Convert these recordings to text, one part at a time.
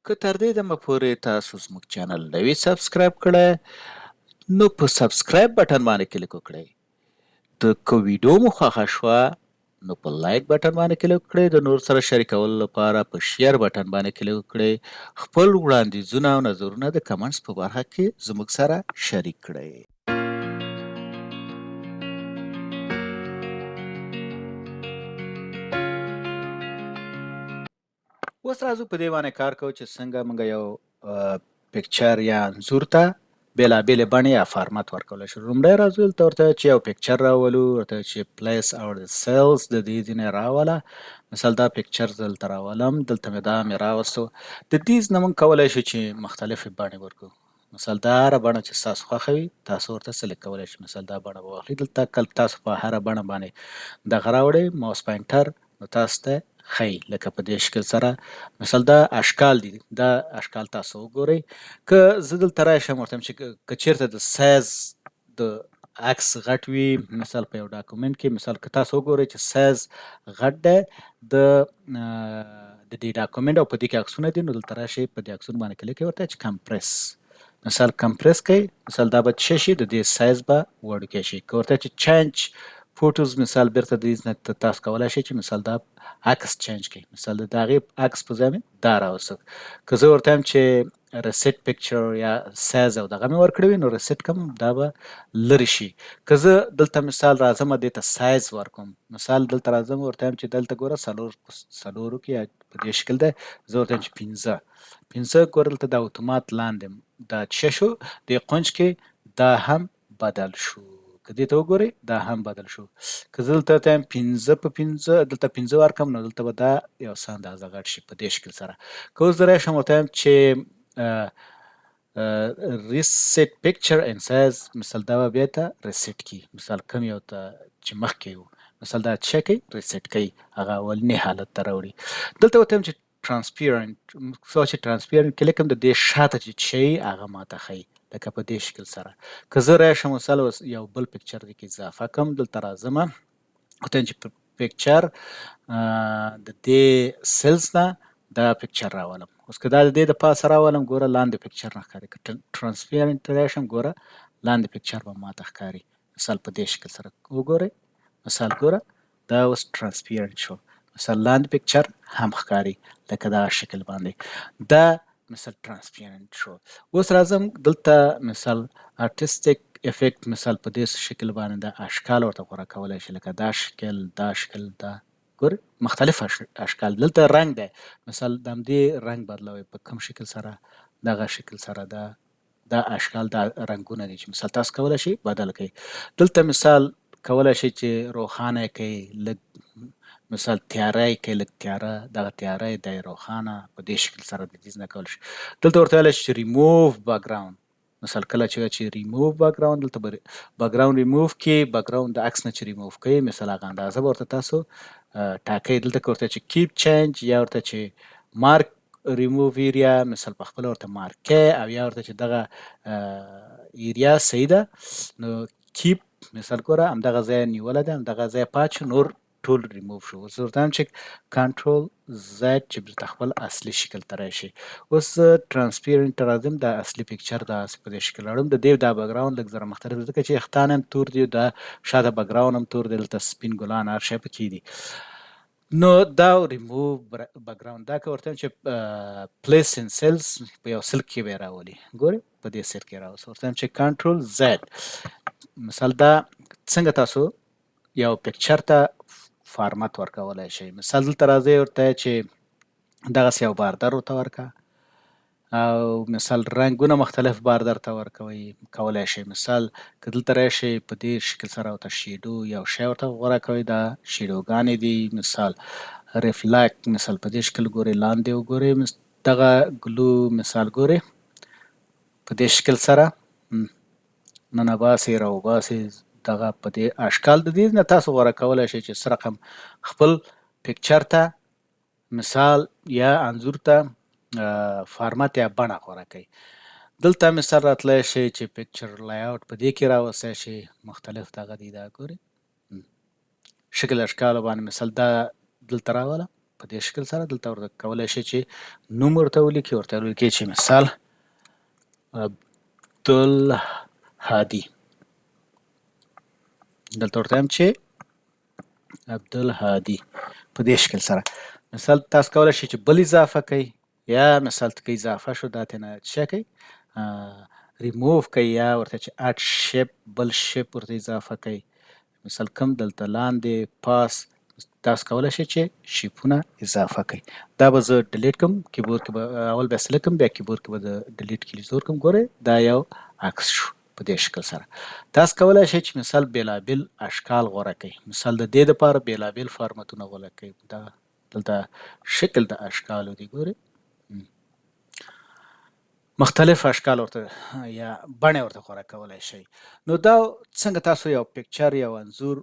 که تر دې دمه پورې تاسو زموږ چینل نه وي سبسکرایب کړی نو په سبسکرایب بټن باندې کلیک وکړئ. د که ویډیو مو خوښه شوه نو په لایک بټن باندې کلیک وکړئ. د نور سره شریکولو لپاره په شیر بټن باندې کلیک وکړئ. خپل وړاندیزونه او نظرونه د کمنټس په برخه کې زموږ سره شریک کړئ. اوس راځو په دې باندې کار کوو چې څنګه موږ یو پکچر یا انځور ته بېلابېلې بڼې یا فارمت ورکولی شو. لومړی راځو دلته ورته چې یو پکچر راولو، ورته چې پلیس اور سیلز د دې ځینې راوله. مثال دا پکچر دلته راولم، دلته مې دا مې راوستو. د دې نه موږ کولی شو چې مختلفې بڼې ورکړو. مثال دا هره بڼه چې ستاسو خوښه وي تاسو ورته سلیکټ کولی شئ. مثال دا بڼه به واخلئ. دلته کله تاسو په هره بڼه باندې دغه راوړئ ماوس پوینټر نو تاسو ته ښیي لکه په دې شکل سره. مثال دا اشکال دي، دا اشکال تاسو وګورئ. که زه دلته راشم ورته وایم چې که چېرته د سایز د عکس غټ وي، مثال په یو ډاکومنټ کې مثال که تاسو وګورئ چې سایز غټ دی د دې ډاکومنټ او په دې کې عکسونه دي، نو دلته راشئ په دې عکسونو باندې کلیک کوئ ورته چې کمپریس مثال کمپریس کوئ. مثال دا به څه شي د دې سایز به وړوکی شي. که ورته چې چینج فوټوز مثال بیرته د دې نه تاسو کولی شئ چې مثال دا عکس چینج کړئ. مثال د هغې عکس په ځای مې دا راوستو. که زه ورته وایم چې ریسیټ پکچر یا سایز او دغه مې ورکړی وي نو ریسیټ کوم دا به لرې شي. که زه دلته مثال راځم دې ته سایز ورکوم، مثال دلته راځم ورته وایم چې دلته ګوره څلورو کې یا په دې شکل دی، زه ورته وایم چې 15 ګوره دلته د اتومات لاندې دا څه شو دې قونج کې دا هم بدل شو. که دې ته وګورئ دا هم بدل شو. که زه دلته ورته وایم 15 په 15 دلته 15 ورکړم نو دلته به دا یو څه اندازه غټ شي په دې شکل سره. که اوس زه راشم ورته وایم چې ریسیټ پکچر ان سایز، مثال دا به بیا ته ریسیټ کړي. مثال کوم یو ته چې مخکې و مثال دا څه کوي ریسیټ کوي، هغه اولني حالت ته راوړي. دلته ورته وایم چې ترانسپیرنټ، څو چې ترانسپیرنټ کلیک کوم د دې شاته چې شی هغه ماته ښیي لکه په دې شکل سره. که زه راشم مثال یو بل پکچر دې کې اضافه کړم، دلته راځم ورته وایم چې پکچر د دې سیلز نه دا پکچر راولم. اوس که دا د دې د پاسه راولم ګوره لاندې پکچر نه ښکاري. که ترانسپیرنټ راشم ګوره لاندې پکچر به ماته ښکاري. مثال په دې شکل سره وګورئ، مثال ګوره دا اوس ترانسپیرنټ شو. مثال لاندې پکچر هم ښکاري لکه دغه شکل باندې. دا مثال ترانسپیرنټ شو. اوس راځم دلته مثال ارتستیک افیکټ، مثال په دې شکل باندې دا اشکال ورته غوره کولی شي لکه دا شکل دا شکل دا ګورئ مختلف اشکال. دلته رنګ دی، مثال د همدې رنګ بدلوئ په کوم شکل سره، دغه شکل سره دا اشکال دا رنګونه دي چې مثال تاسو کولی شئ بدل کړئ. دلته مثال کولی شئ چې روښانه یې کړئ، لږ مثال تیاره یې کړئ، لږ تیاره، دغه تیاره یې دی روښانه په دې شکل سره د دې نه کولی شئ. دلته ورته ویلی شئ چې ریموو بیکګراوند، مثال کله چې ریموو بیکګراوند دلته به بیکګراوند ریموو کې بیکګراوند د عکس نه چې ریموو کوئ مثال هغه اندازه به ورته تاسو ټاکئ. دلته که ورته چې کیپ چینج یا ورته چې مارک ریموو ایریا، مثال په خپله ورته مارک کړئ او یا ورته چې دغه ایریا صحیح ده نو کیپ مثال ګوره همدغه ځای نیولی دی، همدغه ځای پاتې شو، نور ټول ریموو شو. اوس ورته وایم چې کنټرول زد چې بیرته خپل اصلي شکل ته راشي. اوس ترانسپیرنټ ته راځم، دا اصلي پکچر داسې په دې شکل راوړم. د دې دا بیکګراوند لږ ذره مختلف دی ځکه چې ویښتان هم تور دي، دا شاته بیکګراوند هم تور دی، دلته سپین ګلان هر شی پکې دي. نو دا ریموو بیکګراوند. دا که ورته وایم چې پلیس ان سیلز په یو سل کې به یې راولي، ګورئ په دې سیل کې یې راوست. ورته وایم چې کنټرول زد، مثال دا څنګه تاسو یو پکچر ته فارمت ورکولی شئ. مثال دلته راځئ ورته چې دغسې یو باردر ورته ورکړه او مثال رنګونه مختلف باردر ته ورکوئ کولی شئ. مثال که دلته راشئ په دې شکل سره ورته شیډو یو شی ورته غوره کوئ، دا شیډوګانې دي. مثال ریفلکټ، مثال په دې شکل ګورئ لاندې وګورئ، دغه ګلو مثال ګورئ په دې شکل سره ننباسئ راوباسئ، دغه په دې اشکال د دې نه تاسو غوره کولی شئ چې څه رقم خپل پکچر ته مثال یا انځور ته فارمت یا بڼه غوره کړئ. دلته مثال راتلی شئ چې پکچر لایاوټ په دې کې راوستی شئ، مختلف دغه دي دا ګورئ شکل اشکالو باندې. مثال دا دلته راوله په دې شکل سره دلته ورته کولی شئ چې نوم ورته ولیکئ، ورته ولیکئ چې مثال عبدالهادي. دلته ورته وایم چې عبدالهادي په دې شکل سره. مثال تاسو کولی شئ چې بل اضافه کئ، یا مثال که اضافه شو دا ترېنه څه کئ ریموف کئ، یا ورته چې اډ شیپ بل شیپ ورته اضافه کئ. مثال کوم دلته لاندې پاس تاسو کولی شئ چې شیپونه اضافه کئ. دا به زه ډیلیټ کړم، کیبورډ کې به اول بیا سلیکټ کړم، بیا کیبورډ کې به د ډیلیټ کلي زور کړم. ګورئ دا یو عکس شو په دې شکل سره. تاسو کولی شئ چې مثال بېلابېل اشکال غوره کړئ. مثال د دې دپاره بېلابېل فارمتونه غوره کړئ. دا دلته شکل د اشکالو دی، ګورئ مختلف اشکال ورته یا بڼې ورته غوره کولی شئ. نو دا څنګه تاسو یو پکچر یو انځور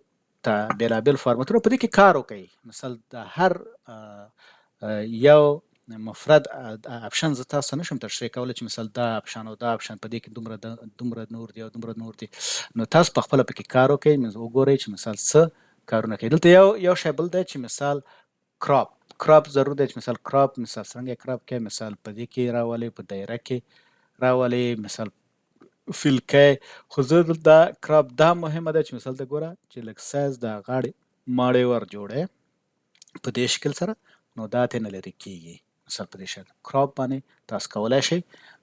ته بېلابېل فارمتونه په دې کې کار وکئ. مثال د هر یو مفرد اپشن زه تاسو ته نشم تشریح کولی چې مثال دا اپشن او دا اپشن په دې کې دومره نور دی او دومره نور دی. نو تاسو پخپله پکې کار وکئ، وګورئ چې مثال څه کارونه کوي. دلته یو شی بل دی چې مثال کراپ ضرور دی چې مثال کراپ مثال څنګه کراپ کوي. مثال په دې کې راولئ، په دایره کې راولئ، مثال فیل کوي. خو زه دلته کراپ دا مهمه ده چې مثال ته ګوره چې لږ سایز د غاړې ماړې ور جوړی په دې شکل سره، نو دا ترېنه لرې کېږي. مثال په دې شکل کراپ باندې تاسو کولی شئ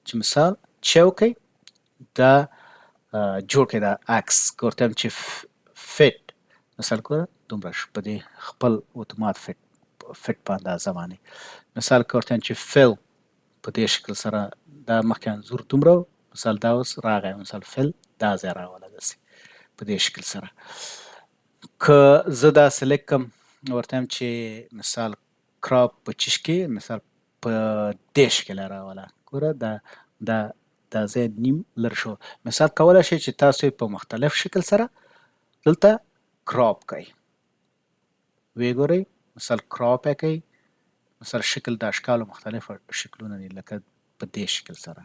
چې مثال چې وکئ دا جوړ کړئ دا عکس. که ورته وایم چې فټ مثال ګوره دومره شو په دې خپل اتومات فټ په اندازه باندې. مثال که ورته وایم چې فل په دې شکل سره دا مخکې انځور دومره و، مثال دا اوس راغی، مثال فل دا ځای راوله داسې په دې شکل سره. که زه دا سلیکټ کړم ورته وایم چې مثال کراپ په چیش کې مثال په دې شکل راوله، ګوره دا ځای نیم لر شو. مثال کولی شئ چې تاسو یې په مختلف شکل سره دلته کراپ کړئ. ویې ګورئ مثال کراپ یې کړئ، مثال شکل د اشکالو مختلف شکلونه دي لکه په دې شکل سره.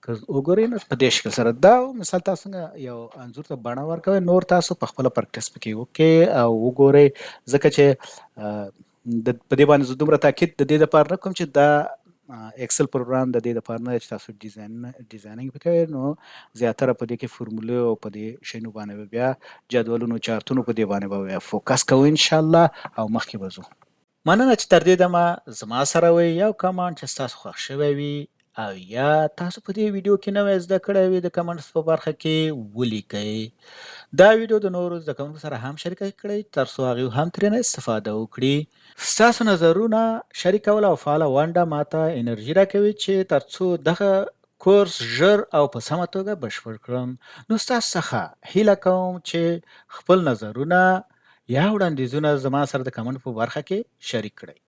که وګورئ نو په دې شکل سره دا مثال تاسو څنګه یو انځور ته بڼه ورکوئ. نور تاسو پخپله پرکټس پکې وکړئ او وګورئ، ځکه چې په دې باندې زه دومره تاکید د دې دپاره نه کوم چې دا اکسل پروګرام د دې دپاره نه دی چې تاسو ډیزاینینګ پې کوئ. نو زیاتره په دې کې فورمولې او په دې شیانو باندې به بیا جدولونو چارتونو په دې باندې به بیا فوکس کوو انشاءالله او مخکې به ځو. مننه چې تر دې دمه زما سره وئ. یو کمنټ چې ستاسو خوښ شوی وي او یا تاسو په دې ویډیو کې نوی زده کړی وي د کمنټس په برخه کې ولیکئ. دا ویډیو د نورو زده کوونکو سره هم شریکه کړئ ترڅو هغوی هم ترېنه استفاده وکړي. ستاسو نظرونه شریکول او فعاله ونډه ماته انرژي راکوي چې ترڅو دغه کورس ژر او په سمه توګه بشپړ کړم. نو ستاسو څخه هیله کوم چې خپل نظرونه یا وړاندیزونه زما سره د کمنټ په برخه کې شریک کړئ.